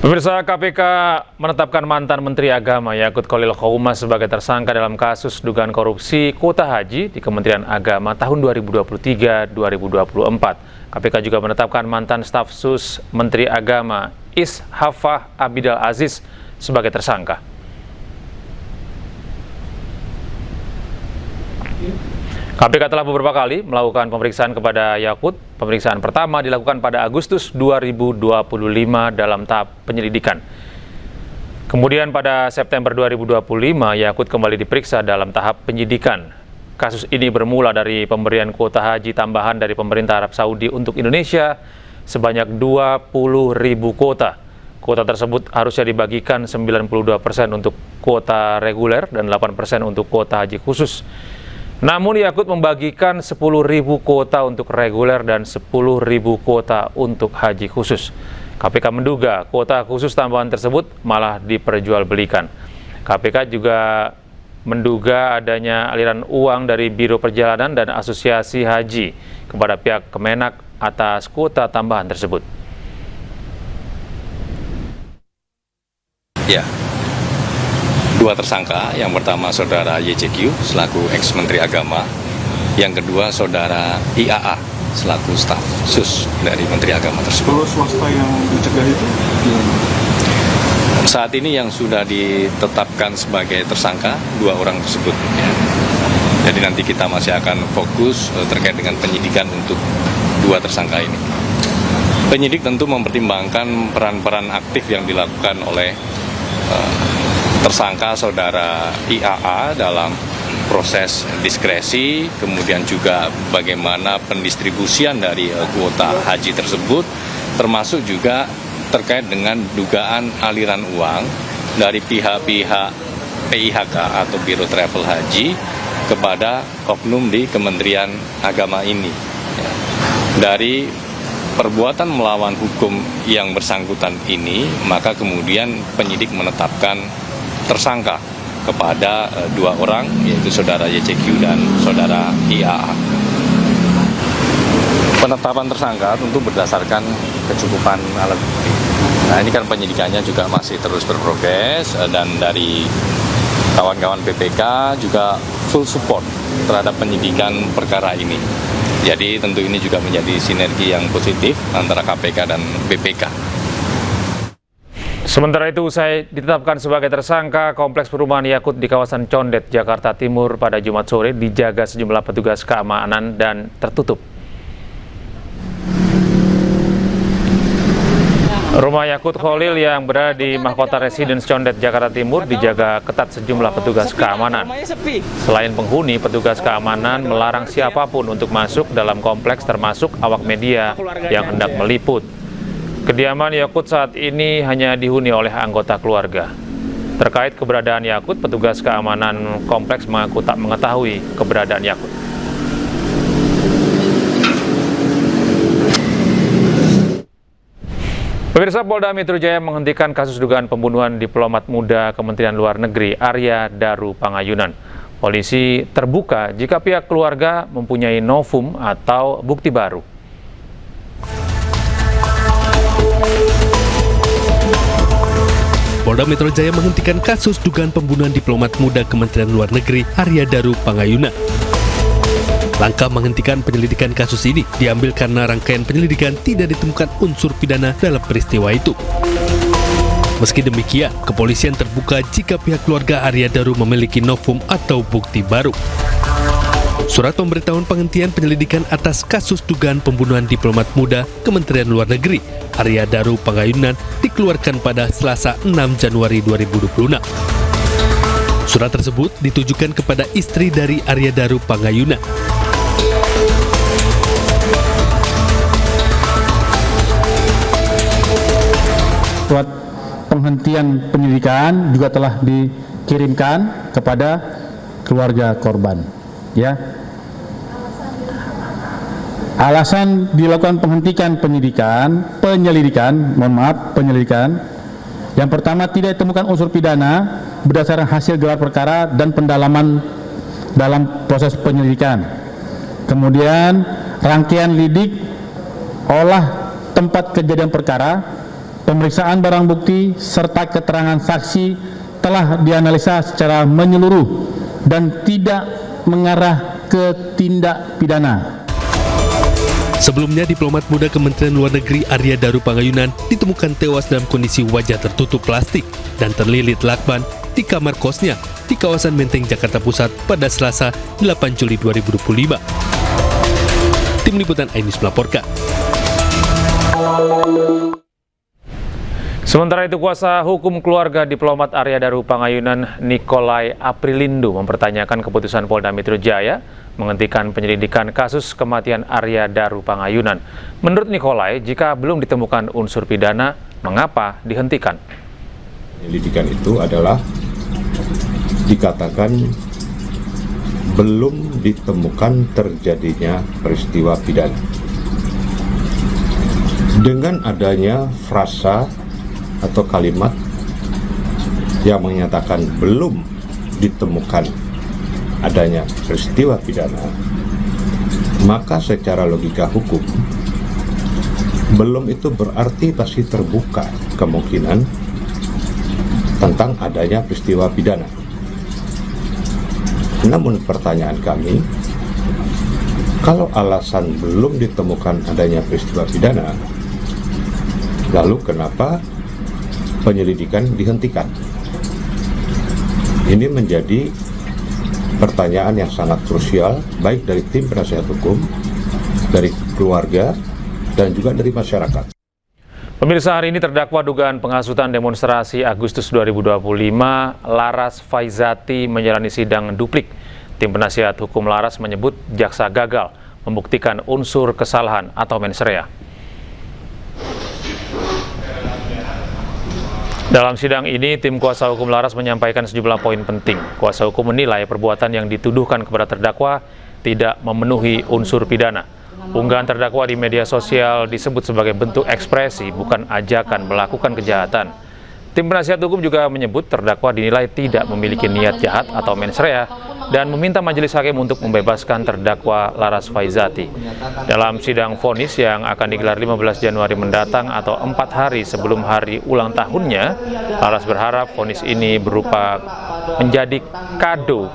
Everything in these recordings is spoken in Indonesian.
Pemirsa, KPK menetapkan mantan Menteri Agama Yakut Khalil Qomas sebagai tersangka dalam kasus dugaan korupsi kuota haji di Kementerian Agama tahun 2023-2024. KPK juga menetapkan mantan staf sus Menteri Agama Ishafah Abidal Aziz sebagai tersangka. KPK telah beberapa kali melakukan pemeriksaan kepada Yakut. Pemeriksaan pertama dilakukan pada Agustus 2025 dalam tahap penyelidikan. Kemudian pada September 2025, Yakut kembali diperiksa dalam tahap penyidikan. Kasus ini bermula dari pemberian kuota haji tambahan dari pemerintah Arab Saudi untuk Indonesia sebanyak 20.000 kuota. Kuota tersebut harusnya dibagikan 92% untuk kuota reguler dan 8% untuk kuota haji khusus. Namun Yakut membagikan 10.000 kuota untuk reguler dan 10.000 kuota untuk haji khusus. KPK menduga kuota khusus tambahan tersebut malah diperjualbelikan. KPK juga menduga adanya aliran uang dari Biro Perjalanan dan Asosiasi Haji kepada pihak Kemenak atas kuota tambahan tersebut. Ya. Dua tersangka, yang pertama saudara YCQ selaku ex-menteri agama, yang kedua saudara IAA selaku staf sus dari menteri agama tersebut. Kalau swasta yang dicegah itu? Saat ini yang sudah ditetapkan sebagai tersangka dua orang tersebut. Ya. Jadi nanti kita masih akan fokus terkait dengan penyidikan untuk dua tersangka ini. Penyidik tentu mempertimbangkan peran-peran aktif yang dilakukan oleh tersangka saudara IAA dalam proses diskresi, kemudian juga bagaimana pendistribusian dari kuota haji tersebut, termasuk juga terkait dengan dugaan aliran uang dari pihak-pihak PIHK atau Biro Travel Haji kepada oknum di Kementerian Agama ini. Dari perbuatan melawan hukum yang bersangkutan ini, maka kemudian penyidik menetapkan tersangka kepada dua orang, yaitu saudara YCQ dan saudara IAA. Penetapan tersangka tentu berdasarkan kecukupan alat bukti. Nah, ini kan penyidikannya juga masih terus berprogres, dan dari kawan-kawan BPK juga full support terhadap penyidikan perkara ini. Jadi tentu ini juga menjadi sinergi yang positif antara KPK dan BPK. Sementara itu, usai ditetapkan sebagai tersangka, kompleks perumahan Yakut di kawasan Condet, Jakarta Timur pada Jumat sore dijaga sejumlah petugas keamanan dan tertutup. Rumah Yakut Khalil yang berada di Mahkota Residence Condet, Jakarta Timur dijaga ketat sejumlah petugas keamanan. Selain penghuni, petugas keamanan melarang siapapun untuk masuk dalam kompleks, termasuk awak media yang hendak meliput. Kediaman Yakut saat ini hanya dihuni oleh anggota keluarga. Terkait keberadaan Yakut, petugas keamanan kompleks mengaku tak mengetahui keberadaan Yakut. Pemirsa, Polda Metro Jaya menghentikan kasus dugaan pembunuhan diplomat muda Kementerian Luar Negeri Arya Daru Pangayunan. Polisi terbuka jika pihak keluarga mempunyai novum atau bukti baru. Polda Metro Jaya menghentikan kasus dugaan pembunuhan diplomat muda Kementerian Luar Negeri Arya Daru Pangayunan. Langkah menghentikan penyelidikan kasus ini diambil karena rangkaian penyelidikan tidak ditemukan unsur pidana dalam peristiwa itu. Meski demikian, kepolisian terbuka jika pihak keluarga Arya Daru memiliki novum atau bukti baru. Surat pemberitahuan penghentian penyelidikan atas kasus dugaan pembunuhan diplomat muda Kementerian Luar Negeri Arya Daru Pangayunan dikeluarkan pada Selasa 6 Januari 2026. Surat tersebut ditujukan kepada istri dari Arya Daru Pangayunan. Surat penghentian penyelidikan juga telah dikirimkan kepada keluarga korban. Ya. Alasan dilakukan penghentian penyelidikan. Yang pertama, tidak ditemukan unsur pidana berdasarkan hasil gelar perkara dan pendalaman dalam proses penyelidikan. Kemudian, rangkaian lidik, olah tempat kejadian perkara, Pemeriksaan barang bukti serta keterangan saksi telah dianalisa secara menyeluruh dan tidak mengarah ke tindak pidana. Sebelumnya, diplomat muda Kementerian Luar Negeri Arya Daru Pangayunan ditemukan tewas dalam kondisi wajah tertutup plastik dan terlilit lakban di kamar kosnya di kawasan Menteng, Jakarta Pusat pada Selasa 8 Juli 2025. Tim Liputan iNews melaporkan. Sementara itu, kuasa hukum keluarga diplomat Arya Daru Pangayunan Nikolai Aprilindo mempertanyakan keputusan Polda Metro Jaya menghentikan penyelidikan kasus kematian Arya Daru Pangayunan. Menurut Nikolai, jika belum ditemukan unsur pidana, mengapa dihentikan? Penyelidikan itu adalah dikatakan belum ditemukan terjadinya peristiwa pidana. Dengan adanya frasa atau kalimat yang menyatakan belum ditemukan adanya peristiwa pidana, maka secara logika hukum belum itu berarti masih terbuka kemungkinan tentang adanya peristiwa pidana. Namun pertanyaan kami, kalau alasan belum ditemukan adanya peristiwa pidana, lalu kenapa penyelidikan dihentikan? Ini menjadi pertanyaan yang sangat krusial, baik dari tim penasihat hukum, dari keluarga, dan juga dari masyarakat. Pemirsa, hari ini terdakwa dugaan penghasutan demonstrasi Agustus 2025, Laras Faizati menjalani sidang duplik. Tim penasihat hukum Laras menyebut jaksa gagal membuktikan unsur kesalahan atau mens rea. Dalam sidang ini, tim kuasa hukum Laras menyampaikan sejumlah poin penting. Kuasa hukum menilai perbuatan yang dituduhkan kepada terdakwa tidak memenuhi unsur pidana. Unggahan terdakwa di media sosial disebut sebagai bentuk ekspresi, bukan ajakan melakukan kejahatan. Tim penasihat hukum juga menyebut terdakwa dinilai tidak memiliki niat jahat atau mens rea dan meminta majelis hakim untuk membebaskan terdakwa Laras Faizati. Dalam sidang vonis yang akan digelar 15 Januari mendatang atau 4 hari sebelum hari ulang tahunnya, Laras berharap vonis ini berupa menjadi kado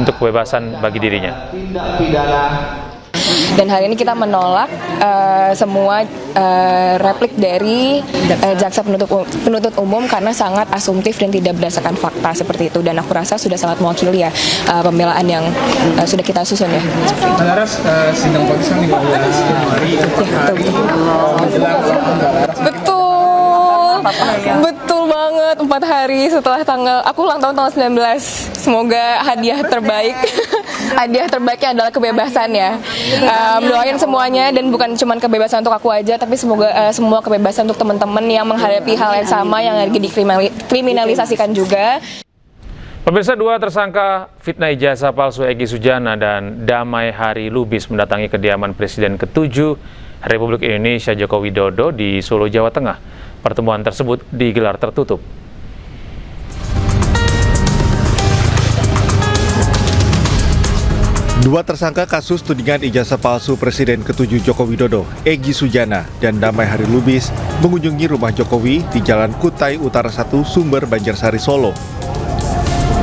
untuk kebebasan bagi dirinya. Dan hari ini kita menolak semua replik dari jaksa penuntut umum karena sangat asumtif dan tidak berdasarkan fakta seperti itu. Dan aku rasa sudah sangat mewakili ya pembelaan yang sudah kita susun ya. Laras, sidang vonis kan 15 Januari, Betul banget, 4 hari setelah aku ulang tahun tanggal 19. Semoga hadiah terbaik hadiah terbaiknya adalah kebebasan ya. Doain semuanya, dan bukan cuma kebebasan untuk aku aja, tapi semoga semua kebebasan untuk teman-teman yang menghadapi hal yang sama, yang lagi dikriminalisasikan juga. Pemirsa, 2 tersangka fitnah ijazah palsu Egy Sujana dan Damai Hari Lubis mendatangi kediaman Presiden ke-7 Republik Indonesia Joko Widodo di Solo, Jawa Tengah. Pertemuan tersebut digelar tertutup. Dua tersangka kasus tudingan ijazah palsu Presiden ke-7 Joko Widodo, Egy Sujana dan Damai Hari Lubis, mengunjungi rumah Jokowi di Jalan Kutai Utara 1, Sumber, Banjarsari, Solo.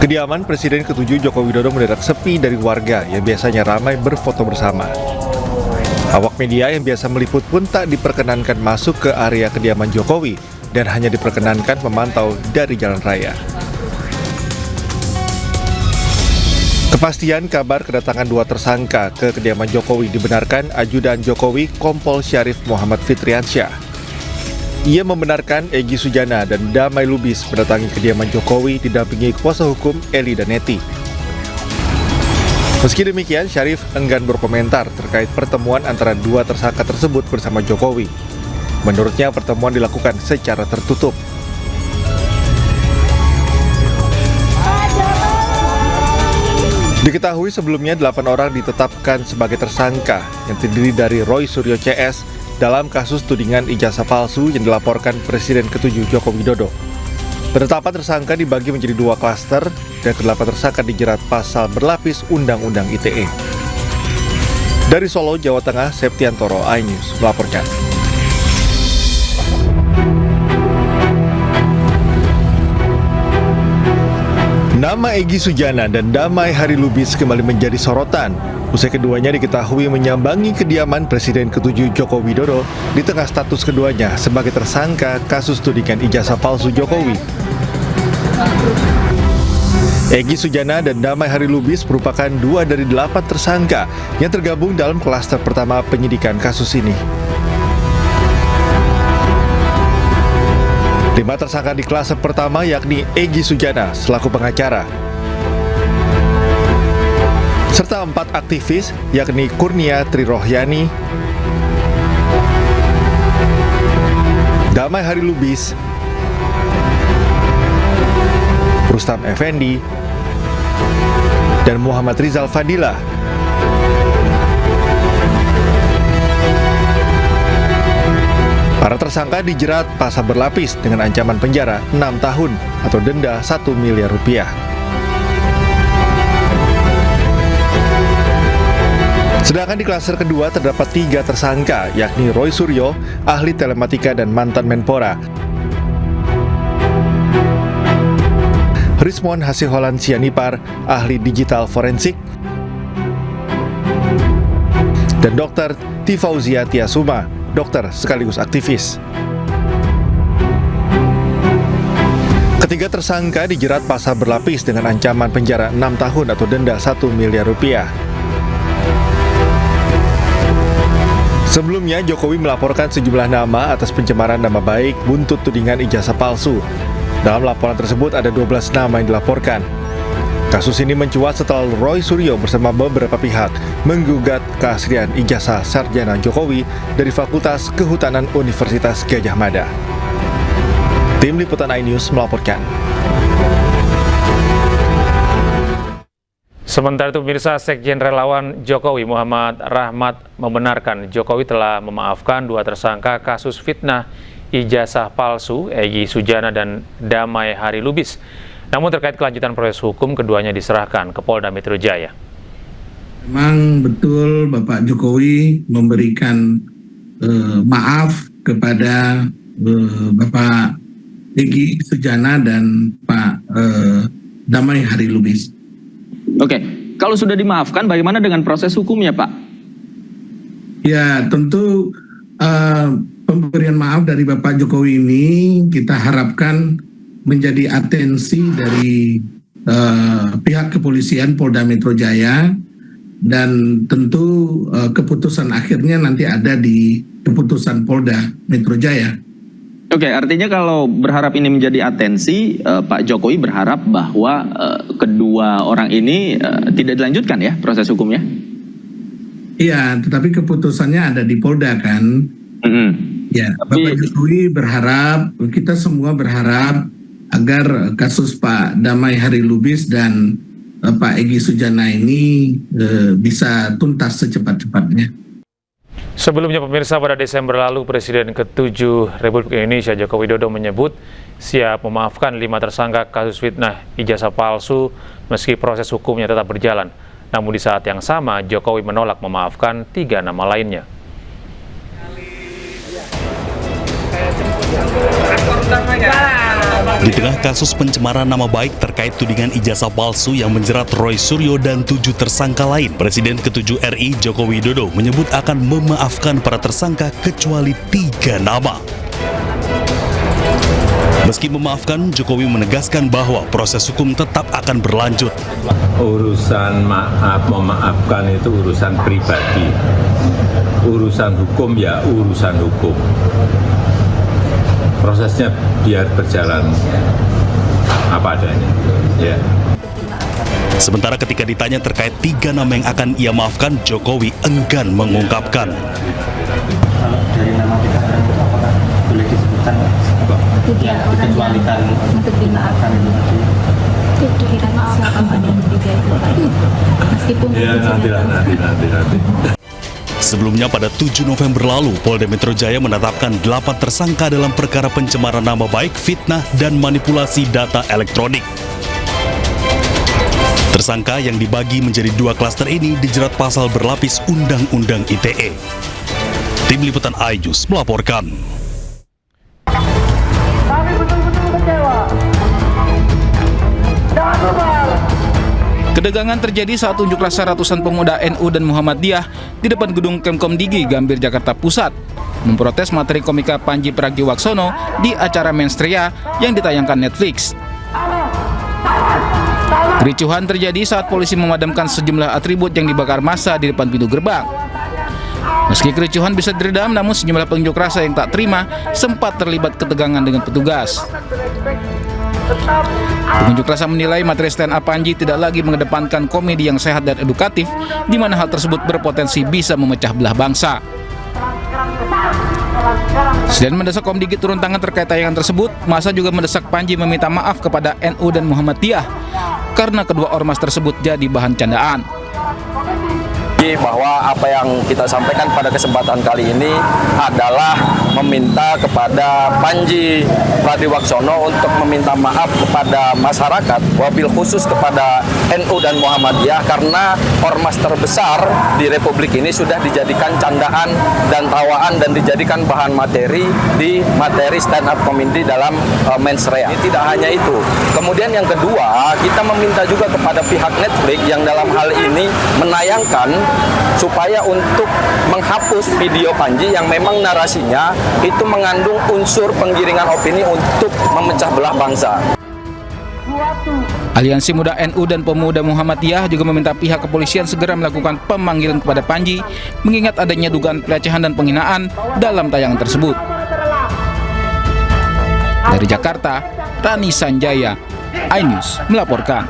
Kediaman Presiden ke-7 Joko Widodo mendadak sepi dari warga yang biasanya ramai berfoto bersama. Awak media yang biasa meliput pun tak diperkenankan masuk ke area kediaman Jokowi dan hanya diperkenankan memantau dari jalan raya. Kepastian kabar kedatangan 2 tersangka ke kediaman Jokowi dibenarkan Ajudan Jokowi Kompol Syarif Muhammad Fitriansyah. Ia membenarkan Egy Sujana dan Damai Lubis mendatangi kediaman Jokowi didampingi kuasa hukum Eli Danetti. Meski demikian, Syarif enggan berkomentar terkait pertemuan antara 2 tersangka tersebut bersama Jokowi. Menurutnya, pertemuan dilakukan secara tertutup. Diketahui sebelumnya 8 orang ditetapkan sebagai tersangka yang terdiri dari Roy Suryo CS dalam kasus tudingan ijazah palsu yang dilaporkan Presiden ke-7 Joko Widodo. Penetapan tersangka dibagi menjadi 2 klaster dan ke-8 tersangka dijerat pasal berlapis Undang-Undang ITE. Dari Solo, Jawa Tengah, Septiantoro, iNews melaporkan. Nama Egy Sujana dan Damai Harilubis kembali menjadi sorotan. Usai keduanya diketahui menyambangi kediaman Presiden ke-7 Joko Widodo di tengah status keduanya sebagai tersangka kasus tudingan ijazah palsu Jokowi. Egy Sujana dan Damai Harilubis merupakan 2 dari 8 tersangka yang tergabung dalam klaster pertama penyidikan kasus ini. 5 tersangka di klaster pertama yakni Egy Sujana selaku pengacara, serta 4 aktivis yakni Kurnia Trirohyani, Damai Harilubis, Rustam Effendi, dan Muhammad Rizal Fadilah. Para tersangka dijerat pasal berlapis dengan ancaman penjara 6 tahun atau denda 1 miliar rupiah. Sedangkan di klaster kedua terdapat 3 tersangka, yakni Roy Suryo, ahli telematika dan mantan Menpora, Rismon Hasiholan Sianipar, ahli digital forensik, dan Dr. Tifauzia Tiasuma, dokter sekaligus aktivis. Ketiga tersangka dijerat pasal berlapis dengan ancaman penjara 6 tahun atau denda 1 miliar rupiah. Sebelumnya, Jokowi melaporkan sejumlah nama atas pencemaran nama baik buntut tudingan ijazah palsu. Dalam laporan tersebut ada 12 nama yang dilaporkan. Kasus ini mencuat setelah Roy Suryo bersama beberapa pihak menggugat keaslian ijazah sarjana Jokowi dari Fakultas Kehutanan Universitas Gadjah Mada. Tim Liputan iNews melaporkan. Sementara itu pemirsa, Sekjen Relawan Jokowi Muhammad Rahmat membenarkan Jokowi telah memaafkan 2 tersangka kasus fitnah ijazah palsu, Egy Sujana dan Damai Harilubis. Namun terkait kelanjutan proses hukum, keduanya diserahkan ke Polda Metro Jaya. Memang betul Bapak Jokowi memberikan maaf kepada Bapak Egy Sujana dan Pak Damai Harilubis. Oke, kalau sudah dimaafkan, bagaimana dengan proses hukumnya, Pak? Ya, tentu pemberian maaf dari Bapak Jokowi ini kita harapkan menjadi atensi dari pihak kepolisian Polda Metro Jaya, dan tentu keputusan akhirnya nanti ada di keputusan Polda Metro Jaya. Oke, artinya kalau berharap ini menjadi atensi, Pak Jokowi berharap bahwa kedua orang ini tidak dilanjutkan ya proses hukumnya? Iya, tetapi keputusannya ada di Polda kan. Ya, Bapak Jokowi berharap, kita semua berharap agar kasus Pak Damai Harilubis dan Pak Egy Sujana ini bisa tuntas secepat-cepatnya. Sebelumnya pemirsa, pada Desember lalu Presiden ke-7 Republik Indonesia Joko Widodo menyebut siap memaafkan 5 tersangka kasus fitnah ijazah palsu meski proses hukumnya tetap berjalan. Namun di saat yang sama Jokowi menolak memaafkan 3 nama lainnya. Di tengah kasus pencemaran nama baik terkait tudingan ijazah palsu yang menjerat Roy Suryo dan 7 tersangka lain, Presiden ke-7 RI Joko Widodo menyebut akan memaafkan para tersangka kecuali 3 nama. Meski memaafkan, Jokowi menegaskan bahwa proses hukum tetap akan berlanjut. Urusan maaf memaafkan itu urusan pribadi. Urusan hukum ya urusan hukum. Prosesnya biar berjalan apa adanya. Ya. Sementara ketika ditanya terkait 3 nama yang akan ia maafkan, Jokowi enggan mengungkapkan. Kalau dari nama 3 orang itu apakah boleh disebutkan? Tidak, dikecualikan untuk dimaafkan itu tadi. Tidak, siapa pada yang ketiga itu tadi. Meskipun ya nanti. Sebelumnya pada 7 November lalu, Polda Metro Jaya menetapkan 8 tersangka dalam perkara pencemaran nama baik, fitnah, dan manipulasi data elektronik. Tersangka yang dibagi menjadi 2 klaster ini dijerat pasal berlapis Undang-Undang ITE. Tim Liputan iNews melaporkan. Kami betul-betul kecewa. Jangan lupa Ketegangan terjadi saat unjuk rasa ratusan pemuda NU dan Muhammadiyah di depan gedung Kemkom Digi, Gambir, Jakarta Pusat, memprotes materi komika Pandji Pragiwaksono di acara Menstria yang ditayangkan Netflix. Kericuhan terjadi saat polisi memadamkan sejumlah atribut yang dibakar massa di depan pintu gerbang. Meski kericuhan bisa diredam, namun sejumlah pengunjuk rasa yang tak terima sempat terlibat ketegangan dengan petugas. Pengunjuk rasa menilai materi stand up Pandji tidak lagi mengedepankan komedi yang sehat dan edukatif, di mana hal tersebut berpotensi bisa memecah belah bangsa. Selain mendesak Komdigi turun tangan terkait tayangan tersebut, massa juga mendesak Pandji meminta maaf kepada NU dan Muhammadiyah karena kedua ormas tersebut jadi bahan candaan. Bahwa apa yang kita sampaikan pada kesempatan kali ini adalah meminta kepada Pandji Pragiwaksono untuk meminta maaf kepada masyarakat, wabil khusus kepada NU dan Muhammadiyah, karena ormas terbesar di Republik ini sudah dijadikan candaan dan tawaan dan dijadikan bahan materi di materi stand up comedy dalam Menstria. Ini tidak hanya itu. Kemudian yang kedua, kita meminta juga kepada pihak Netflix yang dalam hal ini menayangkan supaya untuk menghapus video Pandji yang memang narasinya itu mengandung unsur penggiringan opini untuk memecah belah bangsa. Aliansi Muda NU dan Pemuda Muhammadiyah juga meminta pihak kepolisian segera melakukan pemanggilan kepada Pandji mengingat adanya dugaan pelecehan dan penghinaan dalam tayangan tersebut. Dari Jakarta, Rani Sanjaya, iNews melaporkan.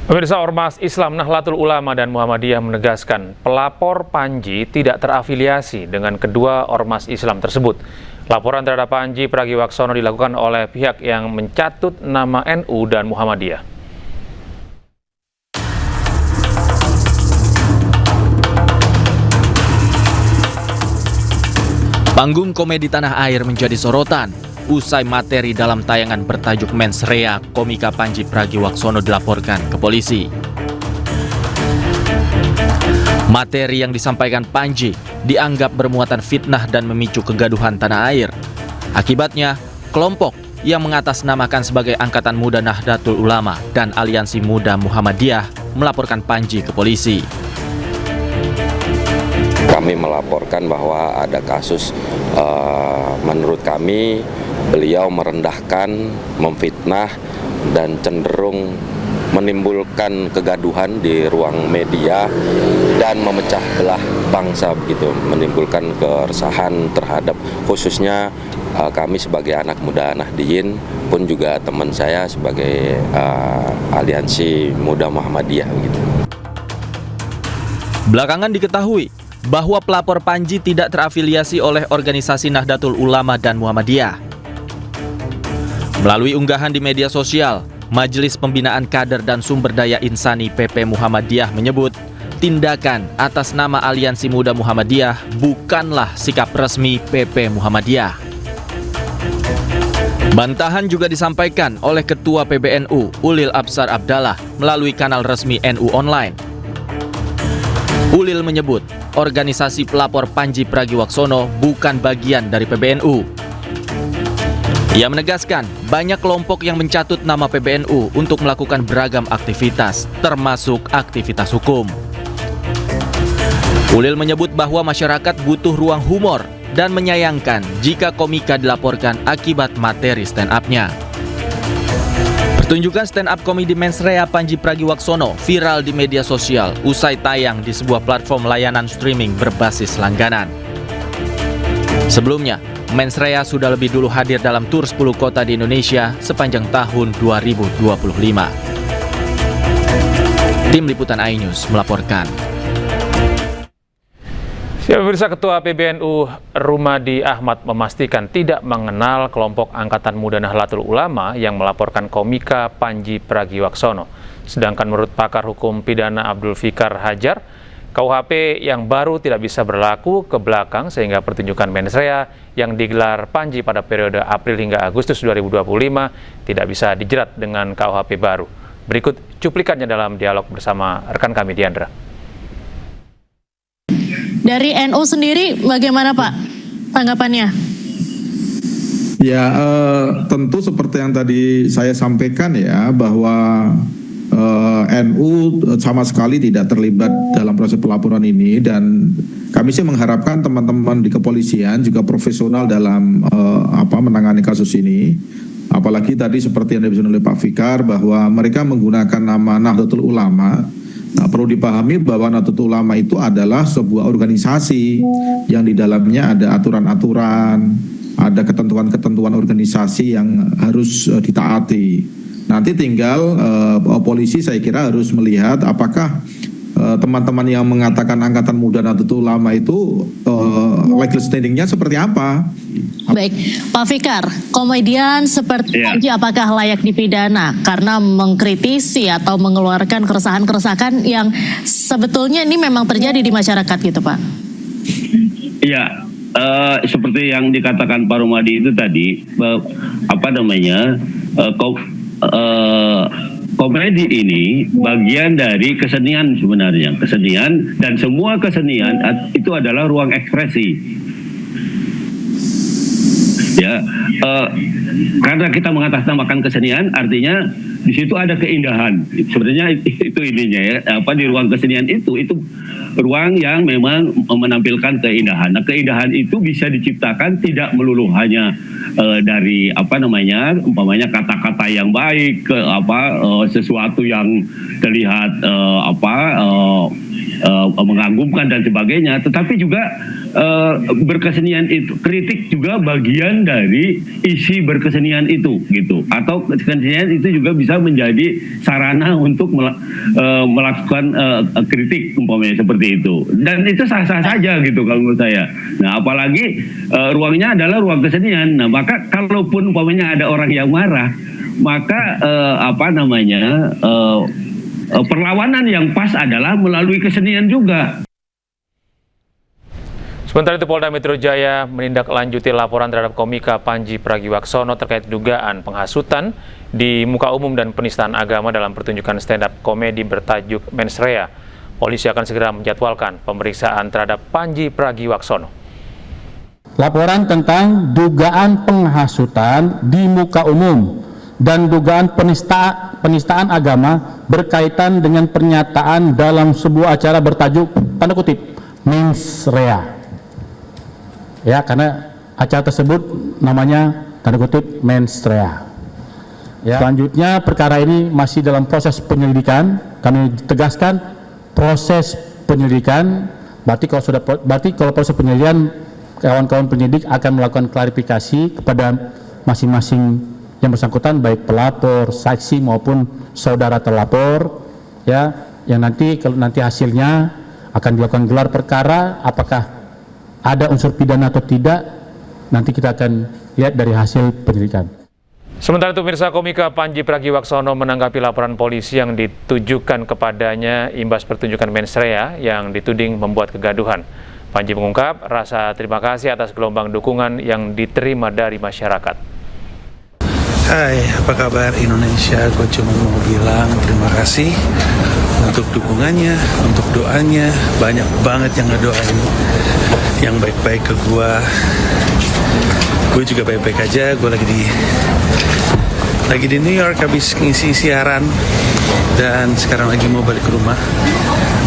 Pemirsa, Ormas Islam Nahdlatul Ulama dan Muhammadiyah menegaskan pelapor Pandji tidak terafiliasi dengan kedua ormas Islam tersebut. Laporan terhadap Pandji Pragiwaksono dilakukan oleh pihak yang mencatut nama NU dan Muhammadiyah. Panggung komedi tanah air menjadi sorotan usai materi dalam tayangan bertajuk Menstria komika Pandji Pragiwaksono dilaporkan ke polisi. Materi yang disampaikan Pandji dianggap bermuatan fitnah dan memicu kegaduhan tanah air. Akibatnya, kelompok yang mengatasnamakan sebagai Angkatan Muda Nahdlatul Ulama dan Aliansi Muda Muhammadiyah melaporkan Pandji ke polisi. Kami melaporkan bahwa ada kasus, menurut kami beliau merendahkan, memfitnah, dan cenderung menimbulkan kegaduhan di ruang media dan memecah belah bangsa, begitu, menimbulkan keresahan terhadap khususnya kami sebagai anak muda Nahdliyin, pun juga teman saya sebagai Aliansi Muda Muhammadiyah, begitu. Belakangan diketahui bahwa pelapor Pandji tidak terafiliasi oleh organisasi Nahdlatul Ulama dan Muhammadiyah. Melalui unggahan di media sosial, Majelis Pembinaan Kader dan Sumber Daya Insani PP Muhammadiyah menyebut tindakan atas nama Aliansi Muda Muhammadiyah bukanlah sikap resmi PP Muhammadiyah. Bantahan juga disampaikan oleh Ketua PBNU Ulil Absar Abdallah melalui kanal resmi NU Online. Ulil menyebut organisasi pelapor Pandji Pragiwaksono bukan bagian dari PBNU. Ia menegaskan banyak kelompok yang mencatut nama PBNU untuk melakukan beragam aktivitas, termasuk aktivitas hukum. Ulil menyebut bahwa masyarakat butuh ruang humor dan menyayangkan jika komika dilaporkan akibat materi stand up-nya. Pertunjukan stand up komedi Menstria Pandji Pragiwaksono viral di media sosial usai tayang di sebuah platform layanan streaming berbasis langganan. Sebelumnya, Menstria sudah lebih dulu hadir dalam tur 10 kota di Indonesia sepanjang tahun 2025. Tim Liputan iNews melaporkan. Pemirsa, Ketua PBNU Rumadi Ahmad memastikan tidak mengenal kelompok Angkatan Muda Nahdlatul Ulama yang melaporkan komika Pandji Pragiwaksono. Sedangkan menurut pakar hukum pidana Abdul Fikar Hajar, KUHP yang baru tidak bisa berlaku ke belakang sehingga pertunjukan Menstria yang digelar Pandji pada periode April hingga Agustus 2025 tidak bisa dijerat dengan KUHP baru. Berikut cuplikannya dalam dialog bersama rekan kami Diandra. Dari NU sendiri bagaimana Pak tanggapannya? Ya, tentu seperti yang tadi saya sampaikan ya, bahwa NU sama sekali tidak terlibat dalam proses pelaporan ini, dan kami sih mengharapkan teman-teman di kepolisian juga profesional dalam menangani kasus ini. Apalagi tadi seperti yang disampaikan oleh Pak Fikar bahwa mereka menggunakan nama Nahdlatul Ulama. Nah, perlu dipahami bahwa Nahdlatul Ulama itu adalah sebuah organisasi yang di dalamnya ada aturan-aturan, ada ketentuan-ketentuan organisasi yang harus ditaati. Nanti tinggal polisi saya kira harus melihat apakah teman-teman yang mengatakan Angkatan Muda Nahdlatul Ulama itu legal standing-nya seperti apa. Baik, Pak Fikar, komedian seperti Panji apakah layak dipidana karena mengkritisi atau mengeluarkan keresahan-keresahan yang sebetulnya ini memang terjadi di masyarakat gitu, Pak? Iya, seperti yang dikatakan Pak Rumadi itu tadi, komedi ini bagian dari kesenian sebenarnya, kesenian, dan semua kesenian itu adalah ruang ekspresi. Ya, karena kita mengatasnamakan kesenian, artinya di situ ada keindahan. Sebenarnya itu ininya ya. Di ruang kesenian itu ruang yang memang menampilkan keindahan. Nah, keindahan itu bisa diciptakan tidak melulu hanya dari umpamanya kata-kata yang baik, sesuatu yang terlihat mengagumkan dan sebagainya, tetapi juga berkesenian itu, kritik juga bagian dari isi berkesenian itu gitu, atau kesenian itu juga bisa menjadi sarana untuk melakukan kritik umpamanya seperti itu, dan itu sah-sah saja gitu kalau menurut saya. Nah, apalagi ruangnya adalah ruang kesenian. Nah, maka kalaupun umpamanya ada orang yang marah, maka perlawanan yang pas adalah melalui kesenian juga. Sementara itu, Polda Metro Jaya menindaklanjuti laporan terhadap komika Panji Pragiwaksono terkait dugaan penghasutan di muka umum dan penistaan agama dalam pertunjukan stand-up komedi bertajuk Mensrea. Polisi akan segera menjadwalkan pemeriksaan terhadap Panji Pragiwaksono. Laporan tentang dugaan penghasutan di muka umum dan dugaan penistaan agama berkaitan dengan pernyataan dalam sebuah acara bertajuk tanda kutip Mensrea. Ya, karena acara tersebut namanya tanda kutip Mensrea. Ya. Selanjutnya perkara ini masih dalam proses penyelidikan. Kami tegaskan proses penyelidikan. Berarti kalau proses penyelidikan, kawan-kawan penyidik akan melakukan klarifikasi kepada masing-masing yang bersangkutan, baik pelapor, saksi maupun saudara terlapor, ya, yang kalau nanti hasilnya akan dilakukan gelar perkara, apakah ada unsur pidana atau tidak, nanti kita akan lihat dari hasil penyelidikan. Sementara itu, pemirsa, komika Panji Pragiwaksono menanggapi laporan polisi yang ditujukan kepadanya imbas pertunjukan Mensrea yang dituding membuat kegaduhan. Panji mengungkap rasa terima kasih atas gelombang dukungan yang diterima dari masyarakat. Hai, apa kabar Indonesia? Gue cuma mau bilang terima kasih untuk dukungannya, untuk doanya. Banyak banget yang ngedoain yang baik-baik ke gue. Gue juga baik-baik aja. Gue lagi di New York habis ngisi siaran dan sekarang lagi mau balik ke rumah.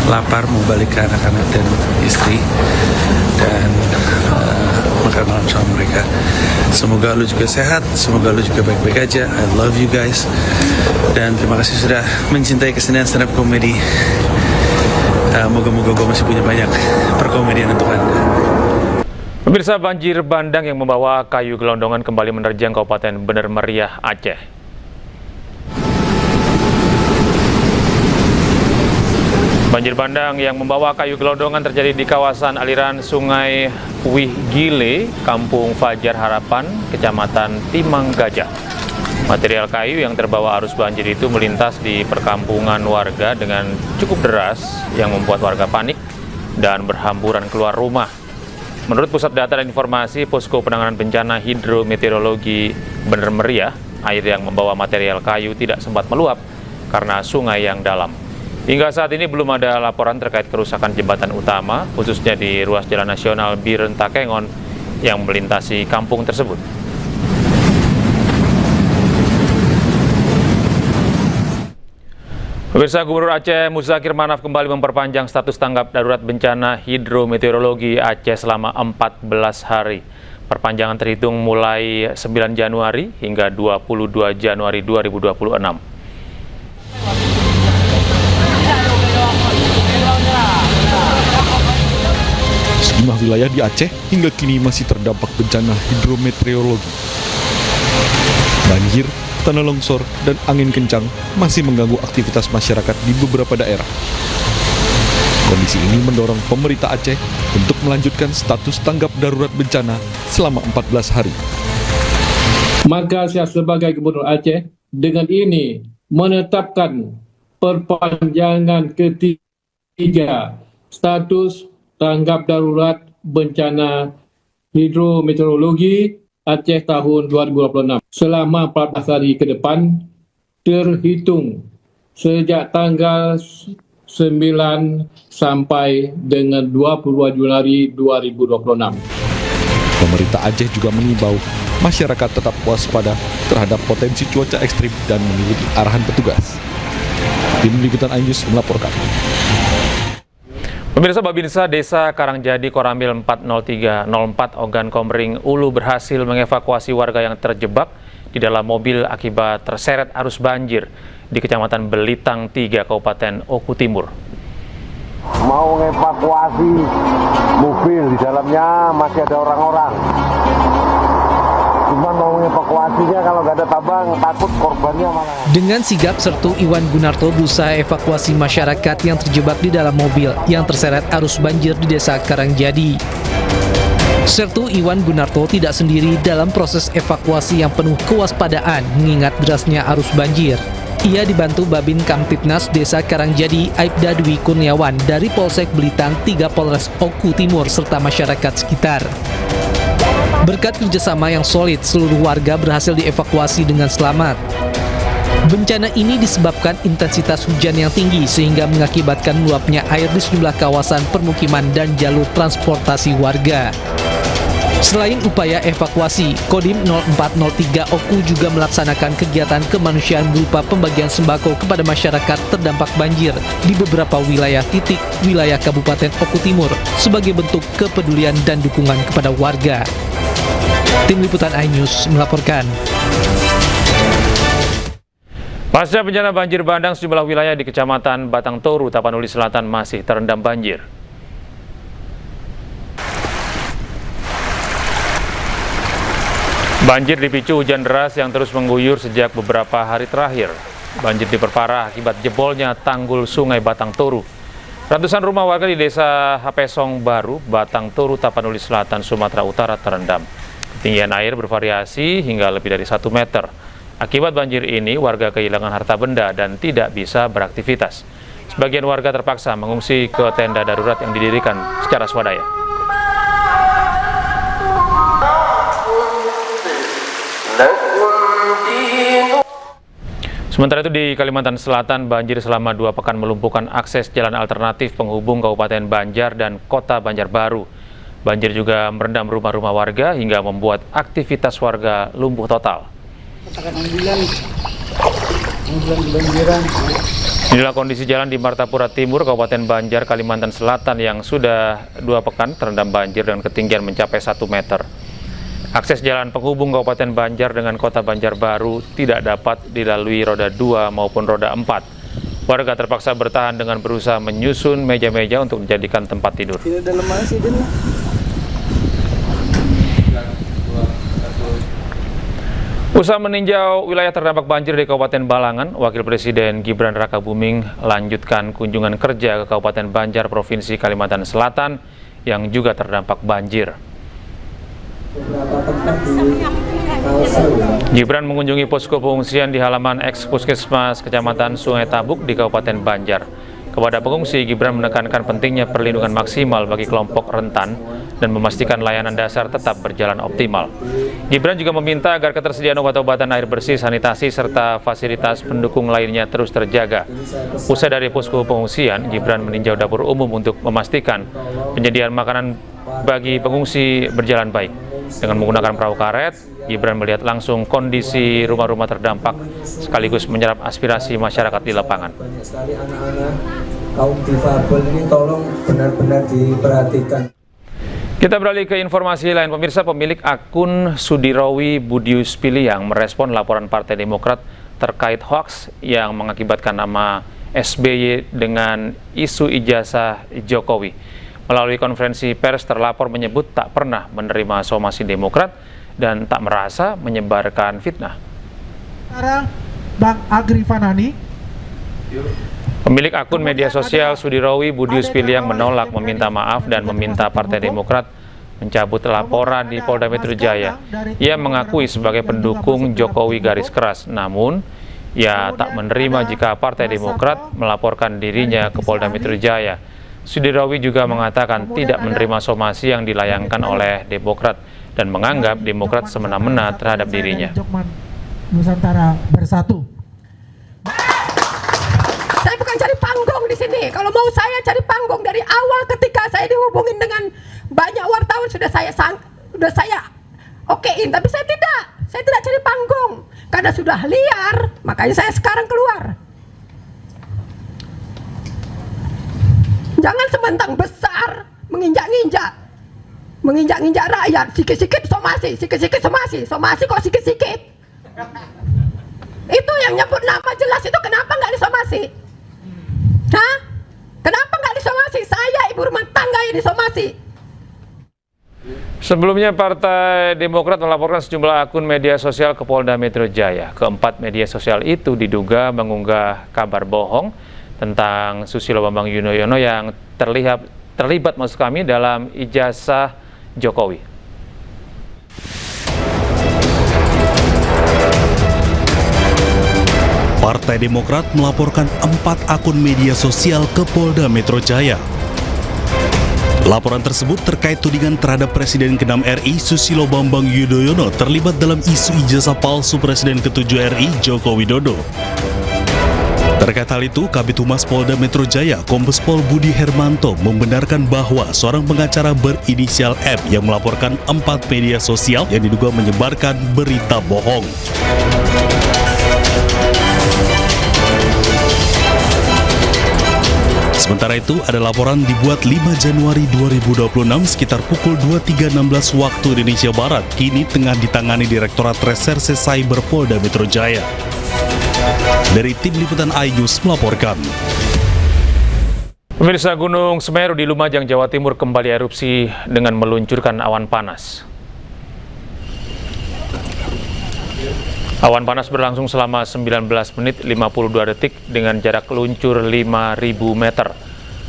Lapar, mau balik ke anak-anak dan istri dan makan malam sama mereka. Semoga lu juga sehat, semoga lu juga baik-baik aja. I love you guys. Dan terima kasih sudah mencintai kesenian stand up comedy. Moga-moga gue masih punya banyak perkomedian untuk Anda. Pemirsa, banjir bandang yang membawa kayu gelondongan kembali menerjang Kabupaten Bener Meriah, Aceh. Banjir bandang yang membawa kayu gelondongan terjadi di kawasan aliran Sungai Wih Gile, Kampung Fajar Harapan, Kecamatan Timang Gajah. Material kayu yang terbawa arus banjir itu melintas di perkampungan warga dengan cukup deras yang membuat warga panik dan berhamburan keluar rumah. Menurut Pusat Data dan Informasi Posko Penanganan Bencana Hidrometeorologi Bener Meriah, air yang membawa material kayu tidak sempat meluap karena sungai yang dalam. Hingga saat ini belum ada laporan terkait kerusakan jembatan utama, khususnya di ruas Jalan Nasional Biren Takengon yang melintasi kampung tersebut. Pemirsa, Gubernur Aceh Muzakir Manaf kembali memperpanjang status tanggap darurat bencana hidrometeorologi Aceh selama 14 hari. Perpanjangan terhitung mulai 9 Januari hingga 22 Januari 2026. Sejumlah wilayah di Aceh hingga kini masih terdampak bencana hidrometeorologi. Banjir, tanah longsor, dan angin kencang masih mengganggu aktivitas masyarakat di beberapa daerah. Kondisi ini mendorong pemerintah Aceh untuk melanjutkan status tanggap darurat bencana selama 14 hari. Maka saya sebagai Gubernur Aceh dengan ini menetapkan perpanjangan ketiga status tanggap darurat bencana hidrometeorologi Aceh tahun 2026 selama 14 hari ke depan terhitung sejak tanggal 9 sampai dengan 22 Januari 2026. Pemerintah Aceh juga mengimbau masyarakat tetap waspada terhadap potensi cuaca ekstrim dan mengikuti arahan petugas. Tim Liputan iNews melaporkan. Pemirsa, Babinsa Desa Karangjadi Koramil 40304 Ogan Komering Ulu berhasil mengevakuasi warga yang terjebak di dalam mobil akibat terseret arus banjir di Kecamatan Belitang 3, Kabupaten Oku Timur. Mau mengevakuasi mobil, di dalamnya masih ada orang-orang. Cuma mau mengevakuasinya kalau nggak ada tabang, takut korbannya malah. Dengan sigap Sertu Iwan Gunarto berusaha evakuasi masyarakat yang terjebak di dalam mobil yang terseret arus banjir di Desa Karangjadi. Sertu Iwan Gunarto tidak sendiri dalam proses evakuasi yang penuh kewaspadaan mengingat derasnya arus banjir. Ia dibantu Babin Kamtipnas Desa Karangjadi Aibda Dwi Kurniawan dari Polsek Belitang 3 Polres Oku Timur serta masyarakat sekitar. Berkat kerjasama yang solid, seluruh warga berhasil dievakuasi dengan selamat. Bencana ini disebabkan intensitas hujan yang tinggi sehingga mengakibatkan meluapnya air di sejumlah kawasan permukiman dan jalur transportasi warga. Selain upaya evakuasi, Kodim 0403 Oku juga melaksanakan kegiatan kemanusiaan berupa pembagian sembako kepada masyarakat terdampak banjir di beberapa wilayah titik wilayah Kabupaten Oku Timur sebagai bentuk kepedulian dan dukungan kepada warga. Tim Liputan iNews melaporkan. Pasca bencana banjir bandang, sejumlah wilayah di Kecamatan Batang Toru, Tapanuli Selatan masih terendam banjir. Banjir dipicu hujan deras yang terus mengguyur sejak beberapa hari terakhir. Banjir diperparah akibat jebolnya tanggul Sungai Batang Toru. Ratusan rumah warga di Desa Hapesong Baru, Batang Toru, Tapanuli Selatan, Sumatera Utara terendam. Ketinggian air bervariasi hingga lebih dari 1 meter. Akibat banjir ini, warga kehilangan harta benda dan tidak bisa beraktivitas. Sebagian warga terpaksa mengungsi ke tenda darurat yang didirikan secara swadaya. Sementara itu di Kalimantan Selatan, banjir selama 2 pekan melumpuhkan akses jalan alternatif penghubung Kabupaten Banjar dan Kota Banjarbaru. Banjir juga merendam rumah-rumah warga hingga membuat aktivitas warga lumpuh total. Inilah kondisi jalan di Martapura Timur, Kabupaten Banjar, Kalimantan Selatan yang sudah 2 pekan terendam banjir dengan ketinggian mencapai 1 meter. Akses jalan penghubung Kabupaten Banjar dengan Kota Banjarbaru tidak dapat dilalui roda 2 maupun roda 4. Warga terpaksa bertahan dengan berusaha menyusun meja-meja untuk dijadikan tempat tidur. Usaha meninjau wilayah terdampak banjir di Kabupaten Balangan, Wakil Presiden Gibran Rakabuming lanjutkan kunjungan kerja ke Kabupaten Banjar, Provinsi Kalimantan Selatan yang juga terdampak banjir. Gibran mengunjungi posko pengungsian di halaman ex-Puskesmas Kecamatan Sungai Tabuk di Kabupaten Banjar. Kepada pengungsi, Gibran menekankan pentingnya perlindungan maksimal bagi kelompok rentan dan memastikan layanan dasar tetap berjalan optimal. Gibran juga meminta agar ketersediaan obat-obatan, air bersih, sanitasi, serta fasilitas pendukung lainnya terus terjaga. Usai dari posko pengungsian, Gibran meninjau dapur umum untuk memastikan penyediaan makanan bagi pengungsi berjalan baik. Dengan menggunakan perahu karet, Gibran melihat langsung kondisi rumah-rumah terdampak sekaligus menyerap aspirasi masyarakat di lapangan. Banyak sekali anak-anak kaum difabel ini tolong benar-benar diperhatikan. Kita beralih ke informasi lain, pemirsa. Pemilik akun Sudirowi Budius Piliang merespon laporan Partai Demokrat terkait hoaks yang mengakibatkan nama SBY dengan isu ijazah Jokowi. Melalui konferensi pers, terlapor menyebut tak pernah menerima somasi Demokrat dan tak merasa menyebarkan fitnah. Sekarang Bang Agri Fanani. Pemilik akun media sosial Sudirowi Budius Piliang menolak meminta maaf dan meminta Partai Demokrat mencabut laporan di Polda Metro Jaya. Ia mengakui sebagai pendukung Jokowi garis keras, namun ia tak menerima jika Partai Demokrat melaporkan dirinya ke Polda Metro Jaya. Sudirowi juga mengatakan tidak menerima somasi yang dilayangkan oleh Demokrat dan menganggap Demokrat semena-mena terhadap dirinya. Nusantara bersatu. Saya bukan cari panggung di sini. Kalau mau saya cari panggung dari awal ketika saya dihubungin dengan banyak wartawan sudah saya okein, tapi saya tidak cari panggung karena sudah liar, makanya saya sekarang keluar. Jangan sementang besar menginjak-injak rakyat, sikit-sikit somasi, somasi kok sikit-sikit. Itu yang nyebut nama jelas itu kenapa nggak disomasi? Hah? Kenapa nggak disomasi? Saya ibu rumah tangga yang disomasi. Sebelumnya Partai Demokrat melaporkan sejumlah akun media sosial ke Polda Metro Jaya. Keempat media sosial itu diduga mengunggah kabar bohong tentang Susilo Bambang Yudhoyono yang terlibat maksud kami dalam ijazah Jokowi. Partai Demokrat melaporkan 4 akun media sosial ke Polda Metro Jaya. Laporan tersebut terkait tudingan terhadap Presiden ke-6 RI Susilo Bambang Yudhoyono terlibat dalam isu ijazah palsu Presiden ke-7 RI Joko Widodo. Terkait hal itu, Kabid Humas Polda Metro Jaya, Kombes Pol Budi Hermanto, membenarkan bahwa seorang pengacara berinisial M yang melaporkan 4 media sosial yang diduga menyebarkan berita bohong. Sementara itu, ada laporan dibuat 5 Januari 2026 sekitar pukul 23.16 waktu Indonesia Barat, kini tengah ditangani Direktorat Reserse Cyber Polda Metro Jaya. Dari tim liputan iNews melaporkan. Pemirsa, Gunung Semeru di Lumajang, Jawa Timur kembali erupsi dengan meluncurkan awan panas. Awan panas berlangsung selama 19 menit 52 detik dengan jarak luncur 5.000 meter.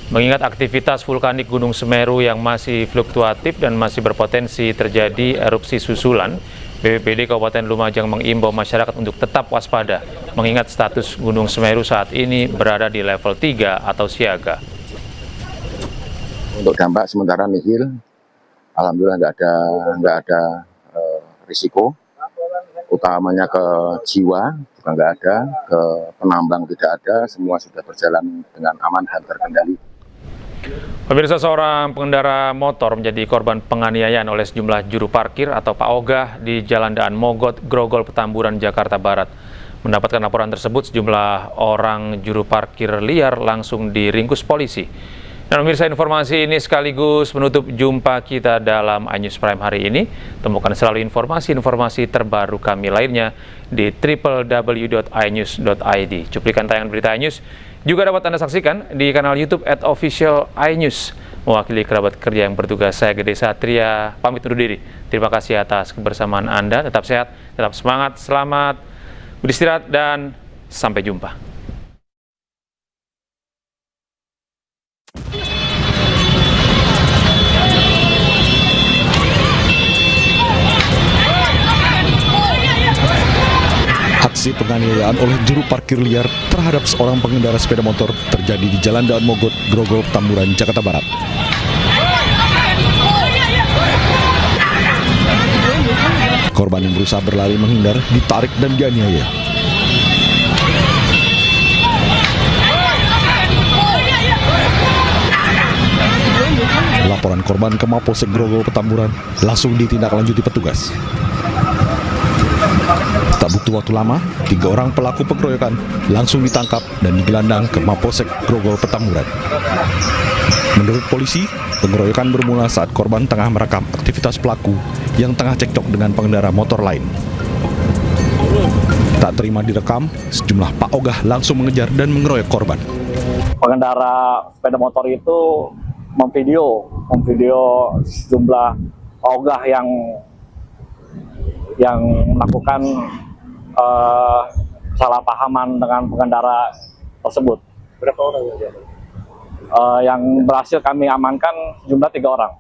Mengingat aktivitas vulkanik Gunung Semeru yang masih fluktuatif dan masih berpotensi terjadi erupsi susulan, BPBD Kabupaten Lumajang mengimbau masyarakat untuk tetap waspada, mengingat status Gunung Semeru saat ini berada di level 3 atau siaga. Untuk dampak sementara nihil, alhamdulillah nggak ada risiko, utamanya ke jiwa juga nggak ada, ke penambang tidak ada, semua sudah berjalan dengan aman dan terkendali. Pemirsa, seorang pengendara motor menjadi korban penganiayaan oleh sejumlah juru parkir atau PAOGA di Jalan Daan Mogot, Grogol, Petamburan, Jakarta Barat. Mendapatkan laporan tersebut, sejumlah orang juru parkir liar langsung diringkus polisi. Dan pemirsa, informasi ini sekaligus menutup jumpa kita dalam iNews Prime hari ini. Temukan selalu informasi-informasi terbaru kami lainnya di www.inews.id. Cuplikan tayangan berita iNews juga dapat Anda saksikan di kanal YouTube @official iNews. Mewakili kerabat kerja yang bertugas, saya Gede Satria pamit undur diri. Terima kasih atas kebersamaan Anda. Tetap sehat, tetap semangat, selamat beristirahat, dan sampai jumpa. Aksi penganiayaan oleh juru parkir liar terhadap seorang pengendara sepeda motor terjadi di Jalan Daan Mogot, Grogol, Petamburan, Jakarta Barat. Korban yang berusaha berlari menghindar ditarik dan dianiaya. Laporan korban ke Mapolsek Grogol Petamburan langsung ditindaklanjuti petugas. Tak butuh waktu lama, 3 orang pelaku pengeroyokan langsung ditangkap dan digelandang ke Mapolsek Grogol Petamburan. Menurut polisi, pengeroyokan bermula saat korban tengah merekam aktivitas pelaku yang tengah cekcok dengan pengendara motor lain. Tak terima direkam, sejumlah Pak Ogah langsung mengejar dan mengeroyok korban. Pengendara sepeda motor itu memvideo sejumlah Ogah yang melakukan kesalahpahaman dengan pengendara tersebut. Berapa orang yang berhasil kami amankan jumlah 3 orang.